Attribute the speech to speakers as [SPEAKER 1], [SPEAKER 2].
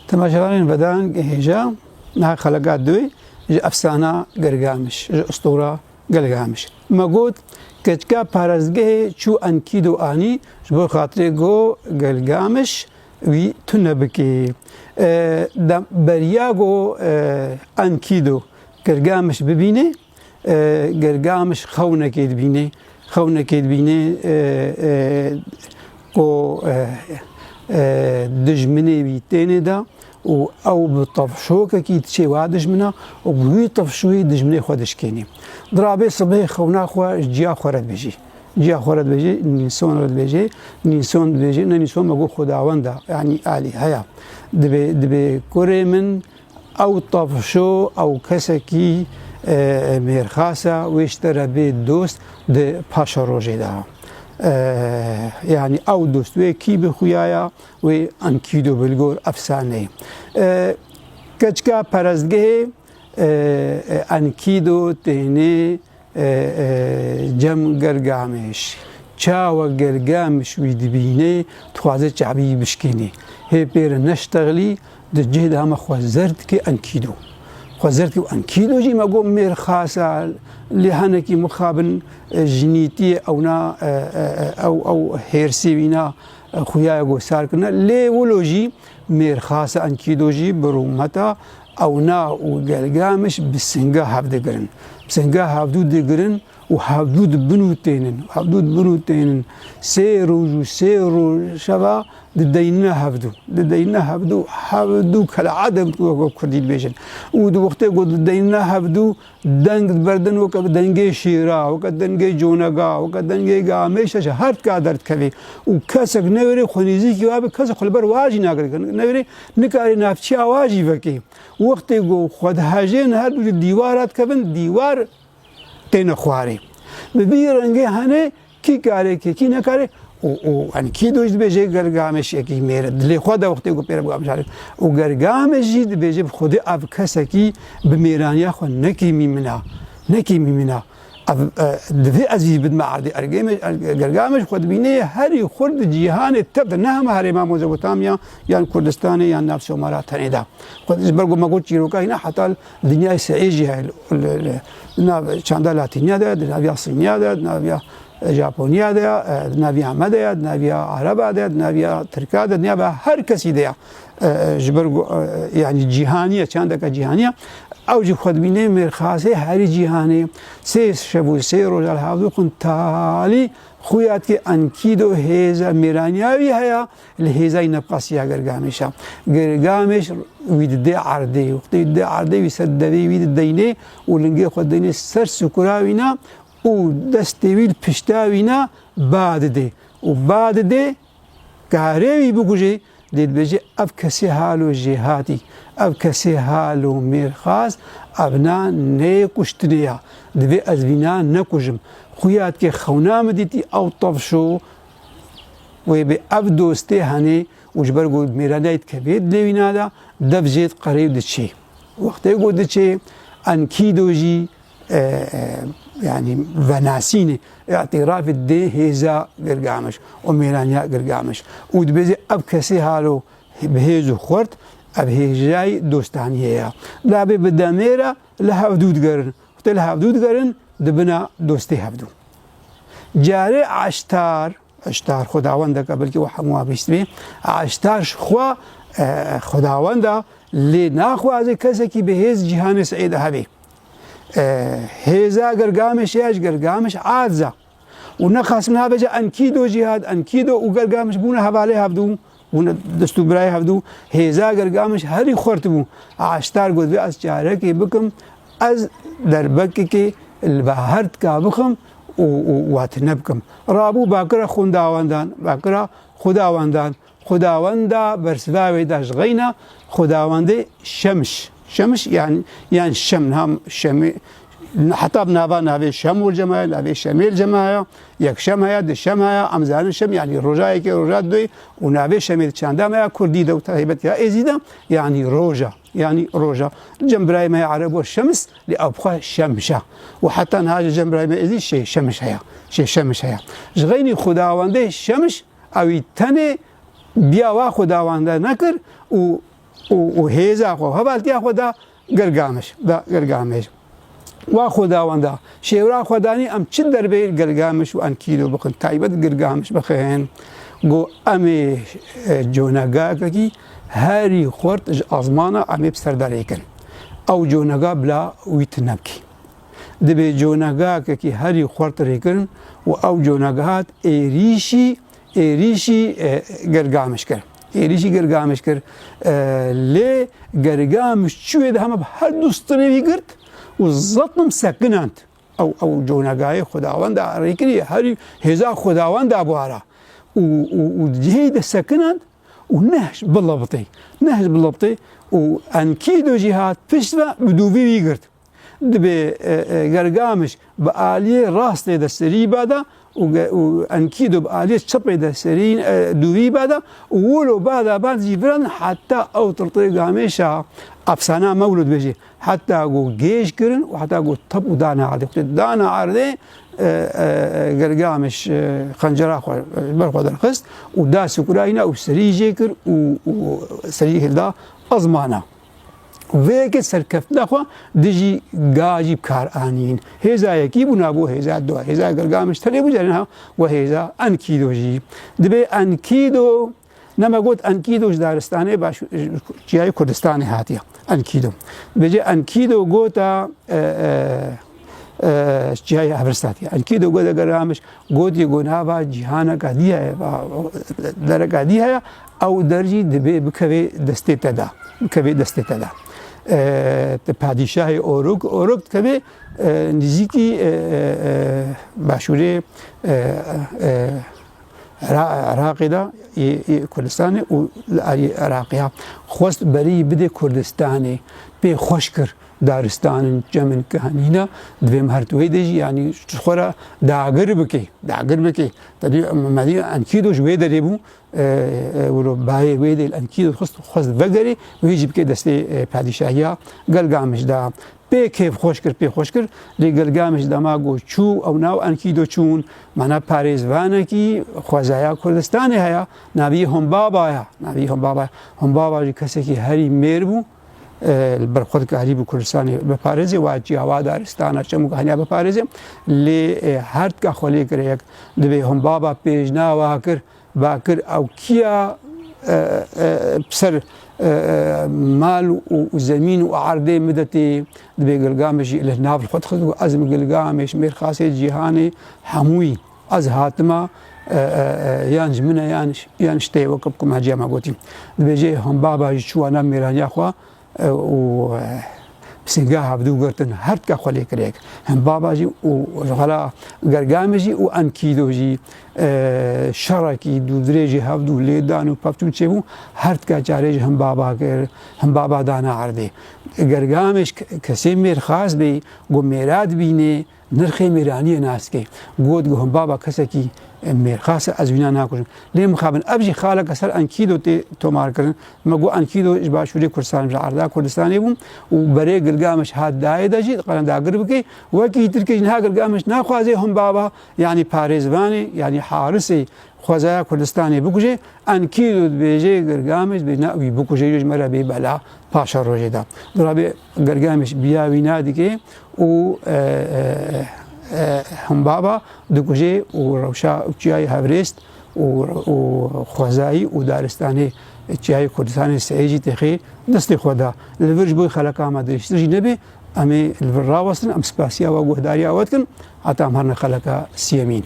[SPEAKER 1] تماشاگران بدن هیجا نه خلقات دوی افسانه گرگامش اسطوره گرگامش مگود کچکا پارزگه چو انکیدو آنی جبر خاطر گو گرگامش وی تنبکی بریا گو انکیدو گرگامش ببینه گرگامش خونکید بینه کو دجمنه بیتینه دا و او بطفشوك كي تشي وادش منها وبوي طفشوي دجمني خودش كيني ضرابي صبي خونا خوا جيا خورد بيجي نيسون رد بيجي نيسون مگو خداوندا يعني آلي هيا دبي كوري من او طفشو او كسكي ميرخاسا ويشترى بي دوست ده پاشا روجي دا يعني او دوست وي كي بخويايا وي انكيدو بالگور افسانه كچكا پرزگه انكيدو تهني جم گرگامش چاو گرگامش وي دبينه تخوازه چعبي بشكيني هي بير نشتغلي ده جهد هم خوازرد كي انكيدو انكيدو جي مگو مرخاسا لهانكي مخابن جنيتي اونا او هيرسي وينا خويا گو ساركنا لي ولوجي مرخاسا انكيدو جي برومتا اونا وگلگامش بسنگا هفدگرن بسنگا هفدو وحدود بنوتين سيرو شبا ددينا هفدو كالعدم كردي بيجن ودو وقت قد ددينا هفدو دنگ بردن وك دنگي شيرا وك دنگي جونغا وك دنگي غامش هر قادرت كبي وكسك نوري خنيزي كي واب كسك خلبر واجي ناگر نوري نكاري نافچي اواجي وكي وقت گو خود هاجين هر ديوارات كبن ديوار تين خواري ببيرنگه هنه كي كاري كي نكاري او انكيدو جد بيجي گرگامش يكي مير دلي خدا وقتي گو پير بگامش عليك او گرگامش جد بيجي خود اب كسكي بميرانيا خو نكي ميمنا دفي عزيز بد معرض گرگامش خود بيني هري خرد جيهان التبد نهم هري ما مزوتاميا يعني كردستان يعني نفس مرات تنيدا خود برغو مگو چيروكا هنا حتى الدنيا سعيجي هاي چاندا لاتينيا ده نافيا صينيا ده نافيا ژاپونيا ده نافيا مده نافيا عربا ده نافيا تركا ده نافيا هر كسي ده جبرغو يعني جيهانيه چاندا کا جيهانيه او جي خود بيني مرخاسه هر جيهاني سيس شبو سيرو جال حافظو كنتالي خويات كي انكيدو هيزا ميرانياوي هيا الهيزا ينبقاسيا گرگامش ويد دي عردي وقت دي عردي ويسددي ويد ديني ولنجي خود ديني سر سكراوينا و دستويل پشتاوينا بعد دي كاريوي بگوجي ديد بيجي اب كسي حالو جهاتي اب كسي حالو ميرخاص ابنا نيكشتنيا دبي ازبينا نكوجم خويات كي خونا مديتي او طفشو ويبي اب دوستي هني وجبرغو ميرانيت كبيد لوينا دا دبجيت قريب دشي وقت يقول دشي انكيدوجي يعني فناسيني اعتراف الدي هيزا گرگامش وميرانيا گرگامش ودبيزي اب كسي حالو بهيزو خورت اب هيجاي دوستانيه لا بدميرا لها حدود گرن وقت لها حدود گرن دبنا دوستي هفدو جاري عشتار خداوند قبل كي وحموا بيستبي عشتار خوا خداوند لي ناخواز كسكي بهيز جهان سعيد هبي هيزا گرگامش عادزا ونخاس منها بجا انكيدو جهاد انكيدو وگرگامش بونا حوالي هفدو بونا دستو براي هفدو هيزا گرگامش هري خورتبو عشتار قد بي از جاركي بكم از دربكي كي البهرت كا بكم واتنبكم رابو باكرا خداوندا برسواوي داش غينا خداوندي شمش يعني الشم هم شمي حتى بنابا شم والجماعة نابي شميل جماعة يك شمها يد شمها أمزان الشم يعني رجاء كي رجاء دوي ونابي شميل شاندا ما كردي دو تهيبت يا إزيدا يعني روجا جنبراي ما عرب والشمس لأبخا شمشة وحتى هذا جنبراي ما إزي شيء شمش هيا جغيني خداوندي شمش أو تاني بيا خداوند نكر و وهيزا خو هبالتي خدا گرگامش و خداوندا شیورا خدانی ام چه دربه گرگامش و انکیدو بخن تایبت گرگامش بخن گو امی جونگا کی هری خورت ازمانا امی بسر داریکن او جونگا بلا ویتنبکی دبی جونگا کی هری خورت ریکن و او جونگات ایریشی گرگامش کرد ایریشی گرگامش کرد لی گرگامش چوید همه هر دوستری گرد و زطنم سکنند او جونگای خداوند ریکنی هری هزا خداوند ابوارا و جهید سکنند و نهش بلبطی و انکیدو جهات پشتوا بدوی گرد دبی گرگامش با آلیه راست دستری بادا و انکیدو با آلیه چپ دسترین دوی بادا ولو بعد جبران حتی او ترطی گامشا افسانه مولود بيجي حتى اقول جيش كرن وحتى اقول طب ودانا عرضي قرقامش خنجرة برخو درخست ودا سكراينا وسري جيكر وسري هلدا أزمانا وفيك سركفت دخوا دجي قاجي بكار آنين هزا يكيبو نابو هزا دوا هزا قرقامش تليبو جارنها وهزا انكيدو جي دبي انكيدو نما قلت انكيدو دارستاني باش جاي كردستاني هاتيا انكيدو بيجي انكيدو قوتا جاي هفرستاتيا انكيدو قوتا قرامش قوت يقونها جهانا قاديها در قاديها او درجي دبي بكوي دستي تدا پادشاه اوروک کبه نزیکی باشوره عراقی دا کردستان و عراقی خواست برای بده کردستانی به خوش کر دارستان جمن کهانینا دویم هرتوی دیجی یعنی خورا داگر بکی تدی مدی انکیدو جوی داری بو ولو باي ويدي الانكيد خواست وگری ویجب که دسته پادشاهیا گلگامش دا به کیف خوش کر لی گلگامش دا ما گو چو او ناو انکیدو چون منا پاریزوانه کی خوازایا کردستان هیا ناوی هم بابا جی کسی که هری میر بو برخود که هری بو کردستان بپارزه و جیاوا دارستان چمو که هنیا بپارزه لی هرد که خولی کر یک دوی هم بابا پیجنا واکر باكر او كيا بسر مال وزمين وعرضي مدتي دبي قلقامش الى ناف الفتخذ وازم قلقامش مير خاصي جيهاني حموي از هاتما يانج منا يانش تي وكبكم هجا ما قوتي دبي جي هم بابا شو انا ميران يا اخوا و سنگاه بدو گرتن هر کا خلی کریک هم بابا جی و غلا گرگامجی و انکیدو جی شرکی دو درجه هفدو لیدان و پفتون چه هر کا جارج هم بابا دانا عرضه گرگامش کسی میر خاص بی گو میراد بینه نرخی میرانی ناس که گود گو هم بابا کسی کی میر خاص از وینا ناکوشن لیم خابن ابجی خالق اثر انکیدو تو مار کردن مگو انکیدو باشوری کردستان عرضه کردستانی بوم و برای گلگامش هاد دای دجی قرن داگر بکی وکی ترکیش نه گلگامش ناخوازه هم بابا یعنی پاریزوانی یعنی حارسی خوازه کردستانی بکوجه انکیدو بیجه گلگامش بناوی بکوجه مرا بی بلا پاشا روزه دا درابه گلگامش بیاوی نادی که و هم بابا دکوجه و روشا چیای هفرست و خوازایی و دارستانی چیای کردستان سعیجی تخی دست خدا لورج بوی خلق آمده اشترجی نبی امی الوراوستن ام سپاسیا و گهداری آواد کن حتی هم هرن خلق سیمین